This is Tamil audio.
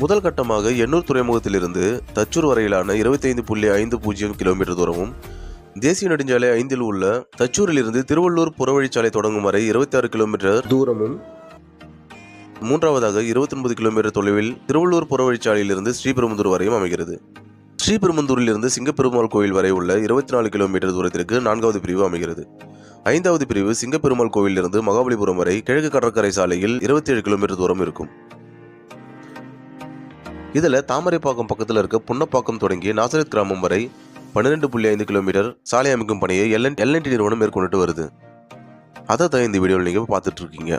முதல் கட்டமாக எண்ணூர் துறைமுகத்திலிருந்து தச்சூர் வரையிலான 25.50 கிலோமீட்டர் தூரமும், தேசிய நெடுஞ்சாலை 5 உள்ள தச்சூரில் இருந்து திருவள்ளூர் புறவழிச்சாலை தொடங்கும் வரை 26 கிலோமீட்டர் தூரமும், மூன்றாவதாக 29 கிலோமீட்டர் தொலைவில் திருவள்ளூர் புறவழிச்சாலையிலிருந்து ஸ்ரீபெரும்புதூர் வரையும் அமைகிறது. ஸ்ரீபெரும்புதூரில் இருந்து சிங்கப்பெருமாள் கோவில் வரை உள்ள 24 கிலோமீட்டர் தூரத்திற்கு 4வது பிரிவு அமைகிறது. 5வது பிரிவு சிங்கப்பெருமாள் கோவிலிருந்து மகாபலிபுரம் வரை கிழக்கு கடற்கரை சாலையில் 27 கிலோமீட்டர் தூரம் இருக்கும். இதில் தாமரைப்பாக்கம் பக்கத்தில் இருக்க புன்னப்பாக்கம் தொடங்கி நாசரத் கிராமம் வரை 12.5 கிலோமீட்டர் சாலை அமைக்கும் பணியை L&T நிறுவனம் மேற்கொண்டுட்டு வருது. அதை தான் இந்த வீடியோவில் நீங்கள் பார்த்துட்டு இருக்கீங்க.